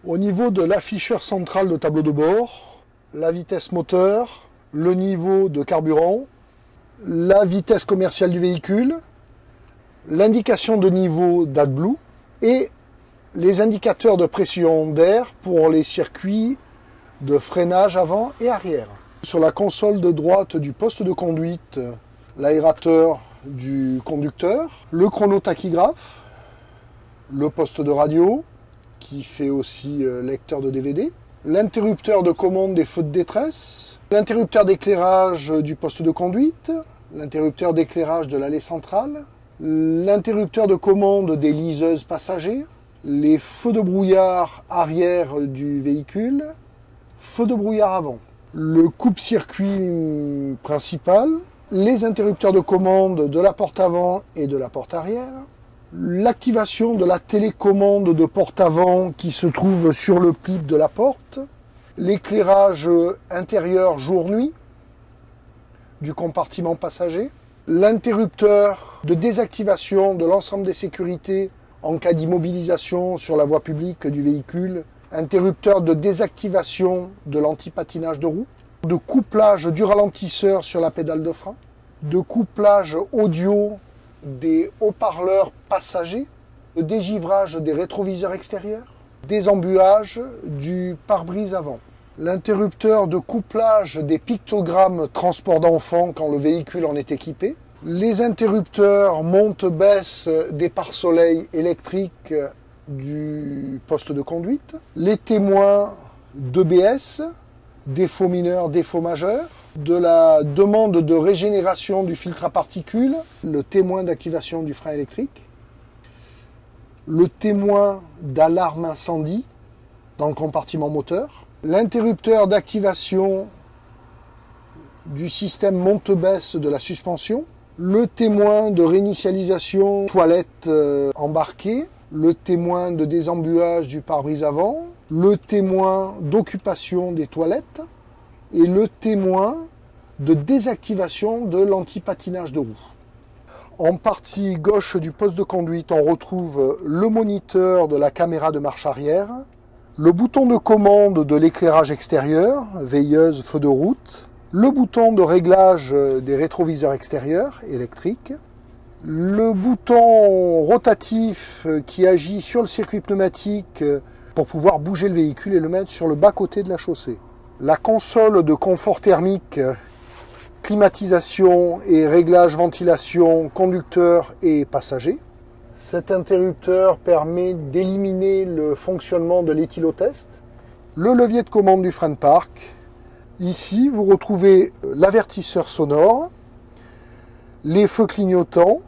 Au niveau de l'afficheur central de tableau de bord, la vitesse moteur, le niveau de carburant, la vitesse commerciale du véhicule, l'indication de niveau d'AdBlue et les indicateurs de pression d'air pour les circuits de freinage avant et arrière. Sur la console de droite du poste de conduite, l'aérateur du conducteur, le chronotachygraphe, le poste de radio qui fait aussi lecteur de DVD, l'interrupteur de commande des feux de détresse, l'interrupteur d'éclairage du poste de conduite, l'interrupteur d'éclairage de l'allée centrale, l'interrupteur de commande des liseuses passagers, les feux de brouillard arrière du véhicule, feux de brouillard avant, le coupe-circuit principal, les interrupteurs de commande de la porte avant et de la porte arrière, l'activation de la télécommande de porte avant qui se trouve sur le pip de la porte, l'éclairage intérieur jour-nuit du compartiment passager, l'interrupteur de désactivation de l'ensemble des sécurités en cas d'immobilisation sur la voie publique du véhicule, interrupteur de désactivation de l'antipatinage de roue, de couplage du ralentisseur sur la pédale de frein, de couplage audio des haut-parleurs passagers, de dégivrage des rétroviseurs extérieurs, désembuage du pare-brise avant, l'interrupteur de couplage des pictogrammes transport d'enfants quand le véhicule en est équipé, les interrupteurs monte-baisse des pare-soleil électriques du poste de conduite, les témoins d'EBS, défaut mineur, défaut majeur, de la demande de régénération du filtre à particules, le témoin d'activation du frein électrique, le témoin d'alarme incendie dans le compartiment moteur, l'interrupteur d'activation du système monte-baisse de la suspension, le témoin de réinitialisation toilette embarquée, le témoin de désembuage du pare-brise avant, le témoin d'occupation des toilettes et le témoin de désactivation de l'antipatinage de roue. En partie gauche du poste de conduite, on retrouve le moniteur de la caméra de marche arrière, le bouton de commande de l'éclairage extérieur, veilleuse, feu de route, le bouton de réglage des rétroviseurs extérieurs électriques, le bouton rotatif qui agit sur le circuit pneumatique pour pouvoir bouger le véhicule et le mettre sur le bas-côté de la chaussée. La console de confort thermique, climatisation et réglage ventilation, conducteur et passager. Cet interrupteur permet d'éliminer le fonctionnement de l'éthylotest. Le levier de commande du frein de parc. Ici, vous retrouvez l'avertisseur sonore, les feux clignotants,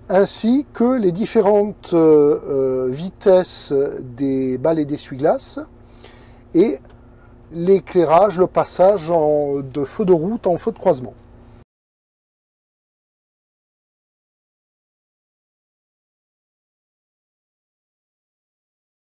ainsi que les différentes vitesses des balais d'essuie-glace et l'éclairage, le passage de feu de route en feu de croisement.